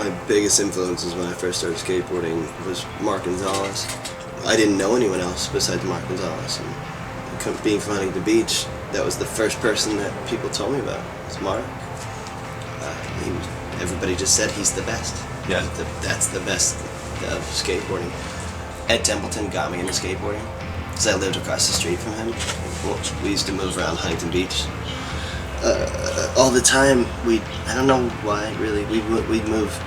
My biggest influences when I first started skateboarding was Mark Gonzalez. I didn't know anyone else besides Mark Gonzalez. And being from Huntington Beach, that was the first person that people told me about. It was Mark. Everybody just said he's the best. Yeah. That's the best of skateboarding. Ed Templeton got me into skateboarding because I lived across the street from him. We used to move around Huntington Beach all the time. I don't know why really. We'd move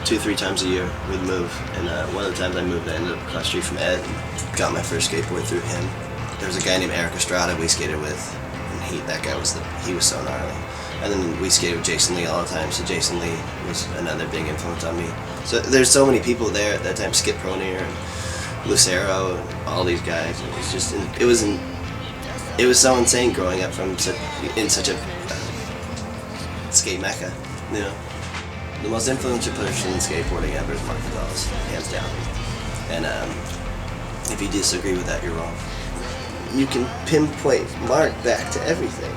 2-3 times a year. We'd move, and one of the times I moved, I ended up across the street from Ed and got my first skateboard through him. There was a guy named Eric Estrada we skated with, and that guy was so gnarly. And then we skated with Jason Lee all the time, so Jason Lee was another big influence on me. So there's so many people there at that time, Skip Pronier and Lucero and all these guys. It was just, it was so insane growing up in such a skate mecca, you know. The most influential person in skateboarding ever is Mark Gonzalez, hands down. And if you disagree with that, you're wrong. You can pinpoint Mark back to everything.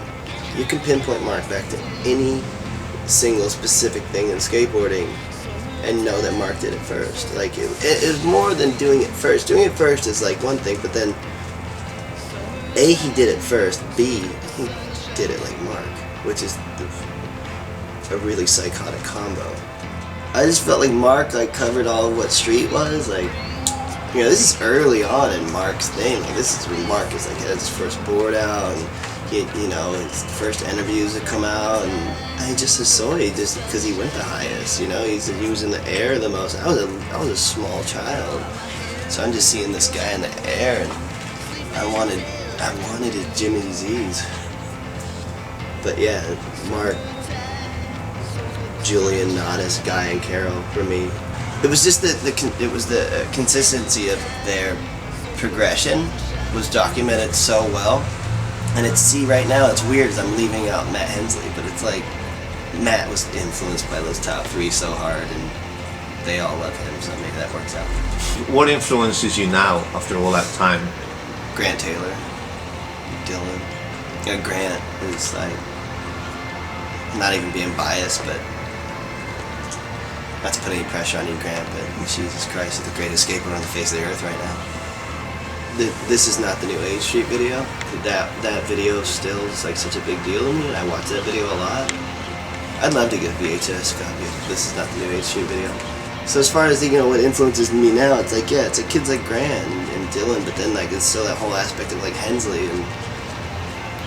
You can pinpoint Mark back to any single specific thing in skateboarding and know that Mark did it first. Like, it was more than doing it first. Doing it first is like one thing, but then A, he did it first, B, he did it like Mark, which is a really psychotic combo. I just felt like Mark covered all of what street was. Like, you know, this is early on in Mark's thing. Like, this is when Mark is had his first board out, and you know, his first interviews had come out, and I just associated just because he went the highest. You know, he was in the air the most. I was a small child, so I'm just seeing this guy in the air, and I wanted his Jimmy Z's. But yeah, Mark, Julian, Nodis, Guy, and Carol for me. It was just the consistency of their progression was documented so well. And right now it's weird as I'm leaving out Matt Hensley, but it's like Matt was influenced by those top 3 so hard, and they all love him, so maybe that works out. What influences you now after all that time? Grant Taylor, Dylan. Yeah, Grant is like, not even being biased, but not to put any pressure on you, Grant, but Jesus Christ, he's the greatest skateboarder on the face of the earth right now. This is not the New Age Street video. That video still is like such a big deal to me, and I watch that video a lot. I'd love to get a VHS copy of This Is Not the New Age Street video. So as far as, you know, what influences me now, it's like, yeah, it's like kids like Grant and Dylan, but then like it's still that whole aspect of like Hensley, and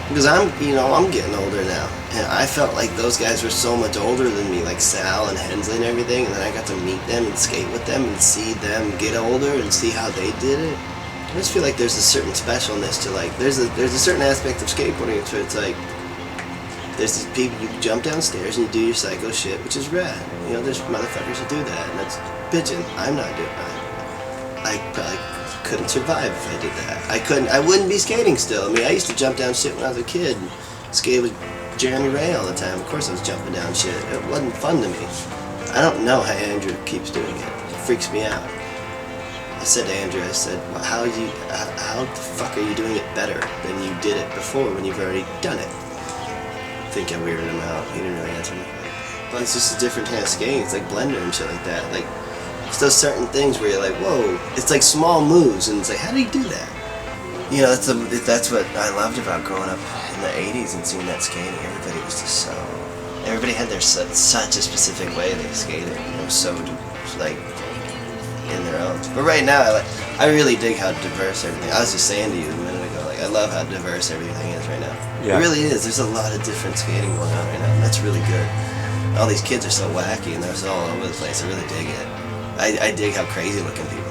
because I'm getting older now, and I felt like those guys were so much older than me, like Sal and Hensley and everything, and then I got to meet them and skate with them and see them get older and see how they did it. I just feel like there's a certain specialness to, like, there's a certain aspect of skateboarding where it's like, there's these people, you jump downstairs and you do your psycho shit, which is rad. You know, there's motherfuckers who do that, and that's bitchin'. I'm not doing that. I probably couldn't survive if I did that. I wouldn't be skating still. I mean, I used to jump down shit when I was a kid, and skate with Jeremy Ray all the time. Of course I was jumping down shit. It wasn't fun to me. I don't know how Andrew keeps doing it. It freaks me out. I said to Andrew, I said, well, how the fuck are you doing it better than you did it before when you've already done it? I think I weirded him out. He didn't really answer me. But it's just a different kind of skating. It's like Blender and shit like that. Like, it's those certain things where you're like, whoa. It's like small moves, and it's like, how do you do that? You know, that's what I loved about growing up in the 80s and seeing that skating. Everybody was just so... Everybody had their such a specific way they skated. It was so, like... in their own. But right now, I really dig how diverse everything. I was just saying to you a minute ago, like, I love how diverse everything is right now. Yeah. It really is. There's a lot of different skating going on right now, and that's really good. All these kids are so wacky, and they're so all over the place. I really dig it. I dig how crazy looking people